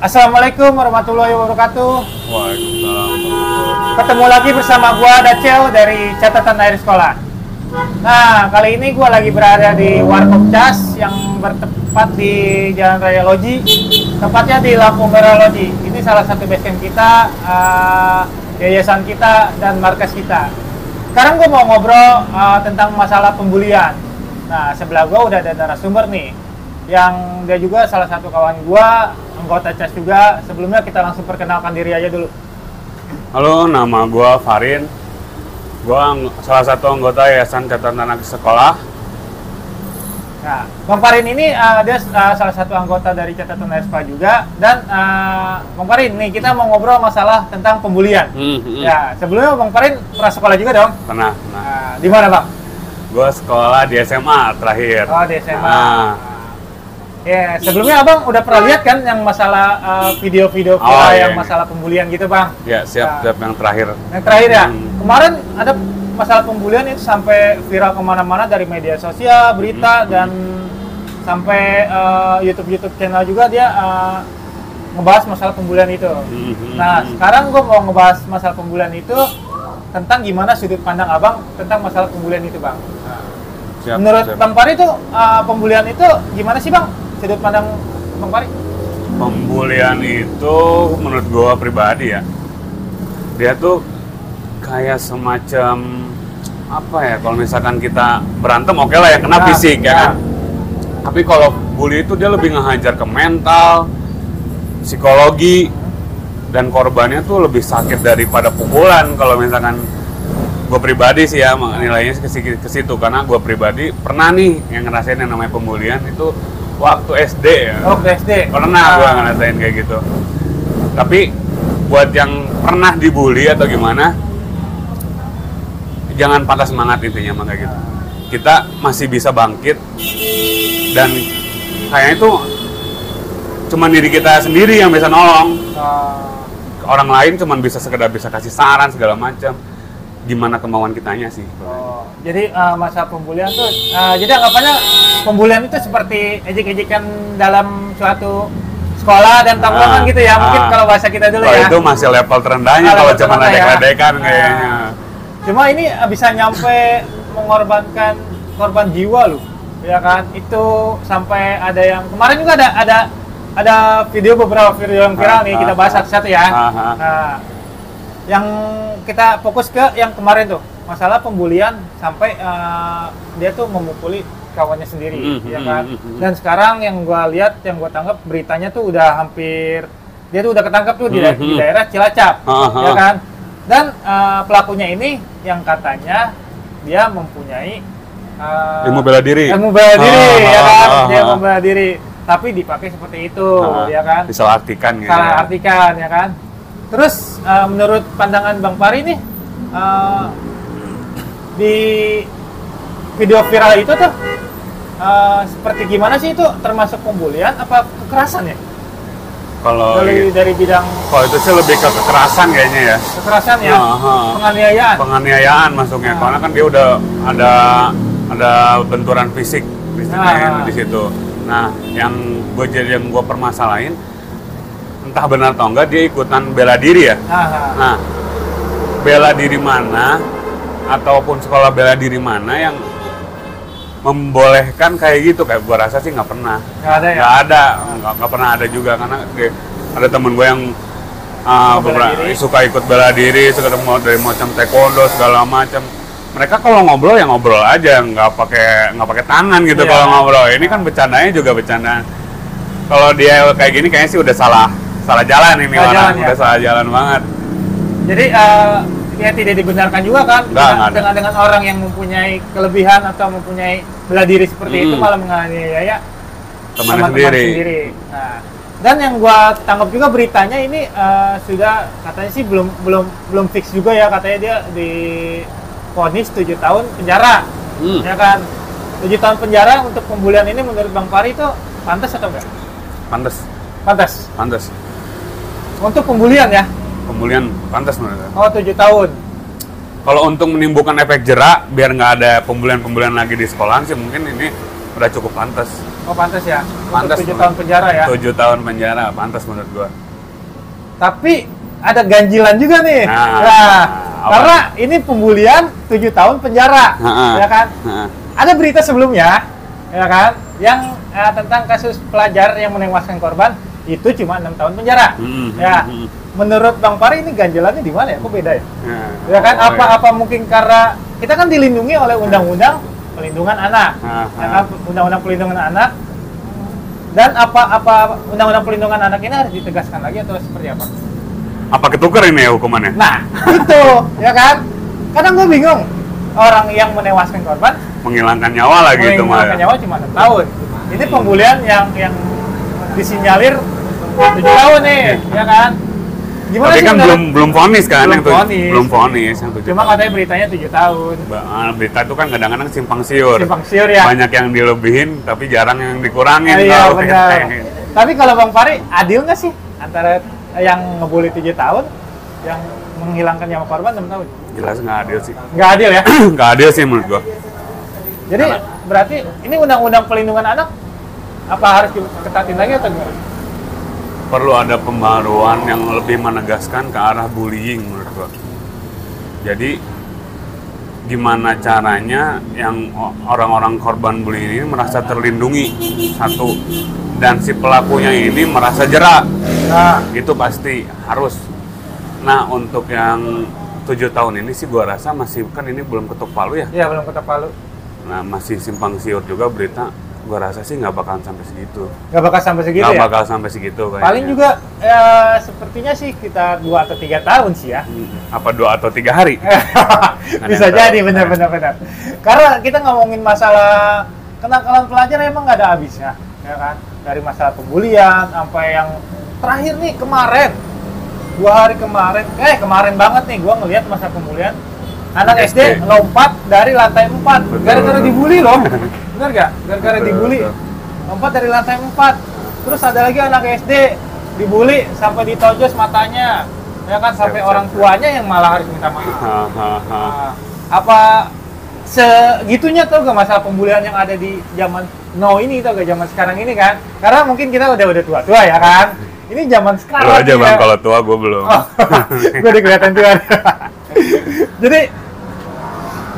Assalamualaikum warahmatullahi wabarakatuh. Waalaikumsalam. Ketemu lagi bersama gua Dacel dari Catatan Air Sekolah. Nah, kali ini gua lagi berada di Warkop Cas yang bertempat di Jalan Raya Loji. Tempatnya di Lampu Merah Loji. Ini salah satu basecamp kita, yayasan kita dan markas kita. Sekarang gua mau ngobrol tentang masalah pembulian. Nah, sebelah gua udah ada narasumber nih, yang dia juga salah satu kawan gua, anggota CAS juga. Sebelumnya kita langsung perkenalkan diri aja dulu. Halo, nama gua Farin. Gua salah satu anggota Yayasan Catatan Anak Sekolah. Nah, Bang Farin ini dia salah satu anggota dari Catatan Air Sekolah juga. Dan Bang Farin, nih kita mau ngobrol masalah tentang pembulian. Ya, sebelumnya Bang Farin pernah sekolah juga dong? Pernah. Di mana, Bang? Gua sekolah di SMA terakhir. Oh, di SMA. Ya, sebelumnya Abang udah pernah lihat kan yang masalah video-video viral yang masalah pembulian gitu, Bang? Ya, siap yang terakhir. Yang terakhir ya? Kemarin ada masalah pembulian itu sampai viral kemana-mana dari media sosial, berita, dan sampai YouTube channel juga dia ngebahas masalah pembulian itu. Nah, sekarang gue mau ngebahas masalah pembulian itu tentang gimana sudut pandang Abang tentang masalah pembulian itu, Bang. Menurut Bang Fari itu pembulian itu gimana sih, Bang? Sudut pandang Bang Fari? Pembulian itu menurut gua pribadi ya, dia tuh kayak semacam apa ya, kalau misalkan kita berantem oke lah ya, kena fisik ya kan. Tapi kalau bully itu dia lebih ngehajar ke mental, psikologi, dan korbannya tuh lebih sakit daripada pukulan. Kalau misalkan gue pribadi sih ya nilainya ke situ, karena gue pribadi pernah nih yang ngerasain yang namanya pembulian itu waktu SD ya. Waktu SD? Pernah gue ngerasain kayak gitu. Tapi buat yang pernah dibully atau gimana, jangan patah semangat intinya mah kayak gitu. Kita masih bisa bangkit, dan kayaknya itu cuma diri kita sendiri yang bisa nolong. Orang lain cuma bisa sekedar bisa kasih saran segala macam. Gimana kemauan kitanya sih. Jadi masa pembulian tuh, jadi anggapannya pembulian itu seperti ejek-ejekan dalam suatu sekolah dan tongkrongan gitu ya, mungkin kalau bahasa kita dulu ya. Itu masih level terendahnya kalau cuma ledek-ledekan kayaknya. Cuma ini bisa nyampe mengorbankan korban jiwa loh, ya kan? Itu sampai ada yang kemarin juga ada beberapa video yang viral nih, kita bahas satu-satu ya. Nah, yang kita fokus ke yang kemarin tuh, masalah pembulian sampai dia tuh memukuli kawannya sendiri, ya kan? Dan sekarang yang gua lihat, yang gua tangkap beritanya tuh udah hampir, dia tuh udah ketangkap tuh di daerah Cilacap, ya kan? Dan pelakunya ini yang katanya dia mempunyai ilmu bela diri, ya kan? Dia membela diri, tapi dipakai seperti itu, ya kan? Disalahartikan gitu. Disalahartikan, ya kan? Terus menurut pandangan Bang Fari nih, di video viral itu tuh seperti gimana sih, itu termasuk pembulian apa kekerasan ya? Kalau dari bidang, kalau itu sih lebih ke kekerasan kayaknya ya. Kekerasan ya, penganiayaan. Penganiayaan masuknya, karena kan dia udah ada benturan fisik di situ. Nah, yang gue permasalahin, entah benar atau enggak dia ikutan bela diri ya. Nah, bela diri mana ataupun sekolah bela diri mana yang membolehkan kayak gitu? Kayak gua rasa sih nggak pernah. Nggak ada ya? Nggak pernah ada juga, karena ada temen gue yang suka ikut bela diri, suka dari macam taekwondo segala macam. Mereka kalau ngobrol ya ngobrol aja, nggak pakai tangan gitu kalau ngobrol. Ini kan bercandanya juga bercanda. Kalau dia kayak gini kayaknya sih udah salah jalan ini orang, udah salah jalan banget. Jadi ya tidak dibenarkan juga kan dengan orang yang mempunyai kelebihan atau mempunyai bela diri seperti itu malah menganiaya teman sendiri. Nah, dan yang gua tangkap juga beritanya ini sudah katanya sih belum fix juga ya, katanya dia divonis 7 tahun penjara, ya kan? 7 tahun penjara untuk pembulian ini menurut Bang Fari itu pantas atau enggak? Pantas. Untuk pembulian ya? Pembulian pantas menurut saya. Oh, 7 tahun. Kalau untuk menimbulkan efek jerak biar nggak ada pembulian lagi di sekolahan sih mungkin ini udah cukup pantas. Oh pantas ya. Pantas, 7 tahun penjara ya. 7 tahun penjara, pantas menurut gua. Tapi ada ganjilan juga nih. Nah, karena ini pembulian 7 tahun penjara, ya kan? Ada berita sebelumnya, ya kan, yang tentang kasus pelajar yang menewaskan korban itu cuma 6 tahun penjara. Ya. Menurut Bang Fahri ini ganjilannya di mana ya? Kok beda ya? Ya kan? Apa mungkin karena kita kan dilindungi oleh undang-undang pelindungan anak, ya kan? Undang-undang pelindungan anak. Dan apa undang-undang pelindungan anak ini harus ditegaskan lagi atau seperti apa? Apa ketukar ini ya hukumannya? Nah, itu, ya kan? Kadang gue bingung. Orang yang menewaskan korban Menghilangkan nyawa lah gitu mah. menghilangkan nyawa cuma 6 tahun. Ini pembulian yang disinyalir 7 tahun nih, ya kan? Gimana Tapi sih kan menurut- belum vonis kan Belum yang tuh. vonis. Belum vonis yang 7 Cuma tahun. katanya beritanya 7 tahun. Berita itu kan kadang-kadang simpang siur. Simpang siur ya. Banyak yang dilebihin tapi jarang yang dikurangin. Iya kalau benar. kayak- Tapi kalau Bang Fahri, adil nggak sih antara yang ngebully 7 tahun, yang menghilangkan nyawa korban 6 tahun? Jelas nggak adil sih. Nggak adil ya? Nggak adil sih menurut gua. Jadi berarti ini undang-undang pelindungan anak apa harus diketatin lagi atau gimana? Perlu ada pembaruan yang lebih menegaskan ke arah bullying menurut gua. Jadi gimana caranya yang orang-orang korban bullying ini merasa terlindungi, satu, dan si pelakunya ini merasa jera. Nah, Itu pasti harus. Nah, untuk yang 7 tahun ini sih gua rasa masih, kan ini belum ketok palu ya. iya belum ketok palu. Nah, masih simpang siur juga berita. Gua rasa sih nggak bakalan sampai segitu. Nggak bakal sampai segitu Nggak ya? bakal sampai segitu kayaknya. Paling juga sepertinya sih sekitar 2 atau 3 tahun sih ya. Apa 2 atau 3 hari? Bisa yang jadi tahu. benar. Karena kita ngomongin masalah kenakalan pelajar emang nggak ada habisnya, ya kan? Dari masalah pembulian sampai yang terakhir nih kemarin, 2 hari kemarin banget nih gua ngelihat masalah pembulian anak SD lompat dari lantai 4 gara-gara betul. dibully loh. Benar nggak? Gara-gara Betul, dibully. betul. Lompat dari lantai 4. Terus ada lagi anak SD dibully sampai ditojos matanya. Ya kan sampai Siap. orang tuanya yang malah harus minta maaf. Hahaha. Nah, apa segitunya tuh gak masalah pembulian yang ada di zaman now ini tuh gak zaman sekarang ini kan? Karena mungkin kita udah tua-tua ya kan? Ini zaman Lu sekarang. aja nih bang, ya. kalau tua gue belum. Oh, gue udah kelihatan tua. Jadi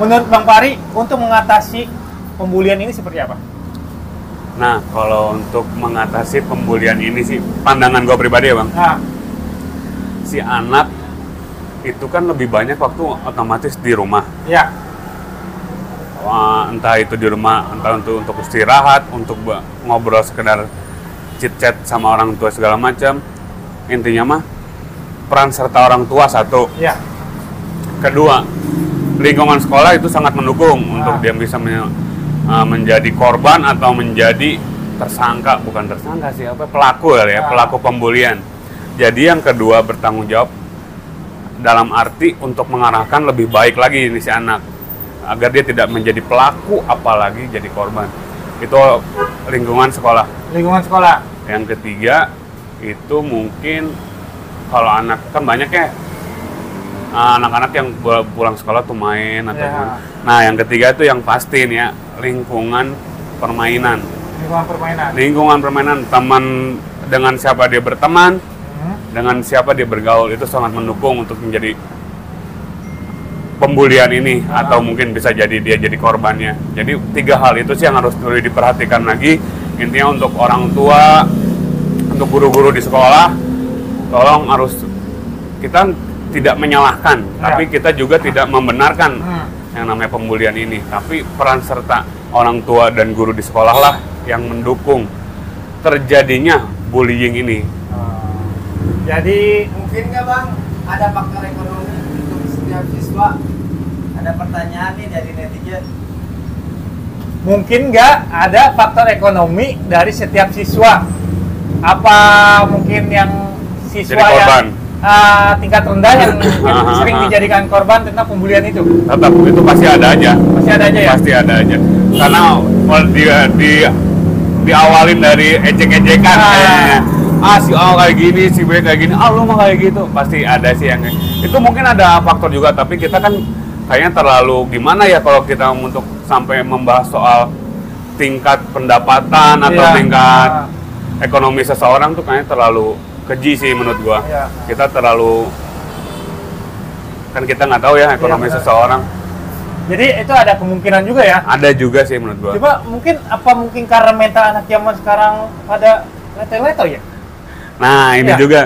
menurut Bang Fahri untuk mengatasi pembulian ini seperti apa? Nah, kalau untuk mengatasi pembulian ini sih, pandangan gue pribadi ya bang, Nah, si anak itu kan lebih banyak waktu otomatis di rumah. ya, Wah, entah itu di rumah, entah untuk istirahat, untuk ngobrol sekedar chit-chat sama orang tua segala macam. Intinya mah peran serta orang tua satu. ya, Kedua, lingkungan sekolah itu sangat mendukung untuk dia bisa menjadi korban atau menjadi tersangka, bukan tersangka sih, apa pelaku ya, pelaku pembulian. Jadi yang kedua bertanggung jawab dalam arti untuk mengarahkan lebih baik lagi ini si anak agar dia tidak menjadi pelaku apalagi jadi korban. Itu lingkungan sekolah. lingkungan sekolah. Yang ketiga itu mungkin kalau anak kan banyak ya anak-anak yang pulang sekolah tuh main atau gimana. Nah yang ketiga itu yang pasti nih ya, lingkungan permainan. Lingkungan permainan, teman, dengan siapa dia berteman, dengan siapa dia bergaul, itu sangat mendukung untuk menjadi pembulian ini atau mungkin bisa jadi dia jadi korbannya. Jadi 3 hal itu sih yang harus perlu diperhatikan lagi. Intinya untuk orang tua, untuk guru-guru di sekolah, tolong harus kita tidak menyalahkan, tapi kita juga tidak membenarkan yang namanya pembulian ini. Tapi peran serta orang tua dan guru di sekolah lah yang mendukung terjadinya bullying ini. Jadi Mungkin nggak bang, ada faktor ekonomi untuk setiap siswa? Ada pertanyaan nih dari netizen. mungkin nggak ada faktor ekonomi dari setiap siswa? Apa mungkin yang siswa Jadi korban. yang tingkat rendah yang sering dijadikan korban tentang pembulian itu? Tetap itu pasti ada aja. Masih ada aja ya? Pasti ada aja. Karena kalau diawalin dari ejek-ejekan kayaknya. Si A kayak gini, si B kayak gini, lu mah kayak gitu. Pasti ada sih yang itu mungkin ada faktor juga, tapi kita kan kayaknya terlalu gimana ya kalau kita untuk sampai membahas soal tingkat pendapatan atau Iya. tingkat ekonomi seseorang tuh kayaknya terlalu keji sih menurut gua. Iya. Kita terlalu, kan kita nggak tahu ya ekonomi benar. seseorang. Jadi itu ada kemungkinan juga ya. Ada juga sih menurut gua. Coba mungkin karena mental anak zaman sekarang pada leto-leto ya? Nah ini Iya. juga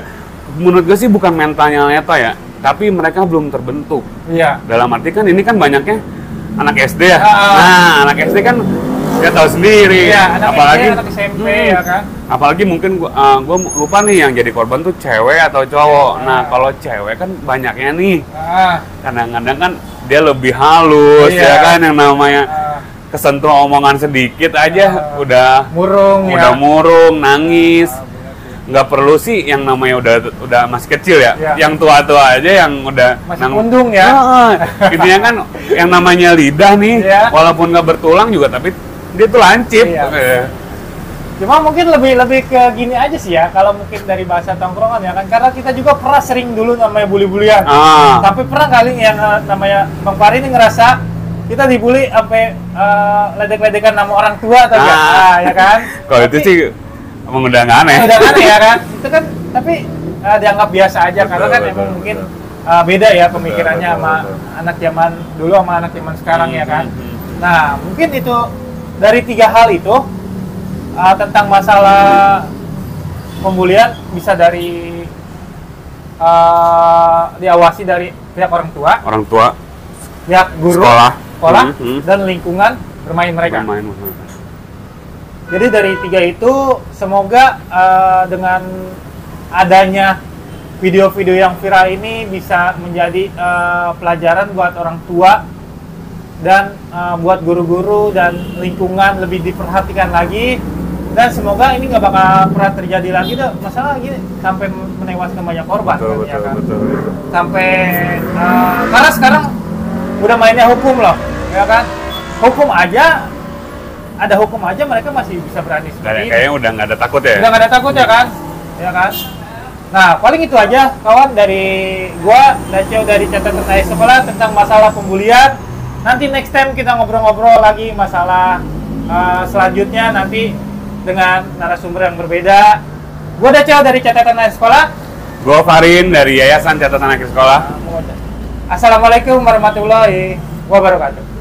menurut gua sih bukan mentalnya leto ya, tapi mereka belum terbentuk. Iya. Dalam arti kan ini kan banyaknya anak SD ya. Ah. Nah anak SD kan dia tahu sendiri. Iya, anak apalagi SD, anak SMP ya kan. Apalagi mungkin gua lupa nih yang jadi korban tuh cewek atau cowok. Nah kalau cewek kan banyaknya nih. Ah, Kadang-kadang kan dia lebih halus Iya. ya kan, yang namanya ah, kesentuh omongan sedikit aja udah murung ya. murung, nangis. Ah, benar. Nggak perlu sih yang namanya udah masih kecil ya. Iya. Yang tua-tua aja yang udah Masih undung ya. Intinya kan yang namanya lidah nih, Iya. walaupun nggak bertulang juga tapi dia tuh lancip. Iya. Cuma mungkin lebih ke gini aja sih ya, kalau mungkin dari bahasa tongkrongan ya kan, karena kita juga pernah sering dulu namanya bully-bulian. Ah. Tapi pernah kali yang namanya Bang Fahri ini ngerasa kita dibully sampai ledek-ledekan nama orang tua atau enggak? Ah. Ya kan? Kalau itu Tapi- sih emang udah nggak aneh. udah aneh ya kan? Itu kan tapi dianggap biasa aja karena kan Betul, emang betul, mungkin beda ya pemikirannya Betul, sama betul. anak zaman dulu sama anak zaman sekarang ya kan. Hmm. Nah, mungkin itu dari 3 hal itu tentang masalah pembulian bisa dari diawasi dari pihak orang tua, Orang tua pihak guru, sekolah, dan lingkungan bermain mereka. bermain. Jadi dari 3 itu semoga dengan adanya video-video yang viral ini bisa menjadi pelajaran buat orang tua dan buat guru-guru dan lingkungan lebih diperhatikan lagi, dan semoga ini nggak bakal pernah terjadi lagi tuh masalah gini sampai menewaskan banyak korban. Betul, ya betul, kan? betul. Sampai karena sekarang udah mainnya hukum loh, ya kan? Hukum aja mereka masih bisa berani seperti ini. Kayaknya udah nggak ada takut ya. Udah nggak ada takut ya kan? Ya kan? Nah, paling itu aja kawan dari gua, Dacio dari Catatan Ayah Sekolah tentang masalah pembulian. Nanti next time kita ngobrol-ngobrol lagi masalah selanjutnya nanti dengan narasumber yang berbeda. Gua Dacio dari Catatan Ayah Sekolah. Gua Farin dari Yayasan Catatan Akhir Sekolah. Assalamualaikum warahmatullahi wabarakatuh.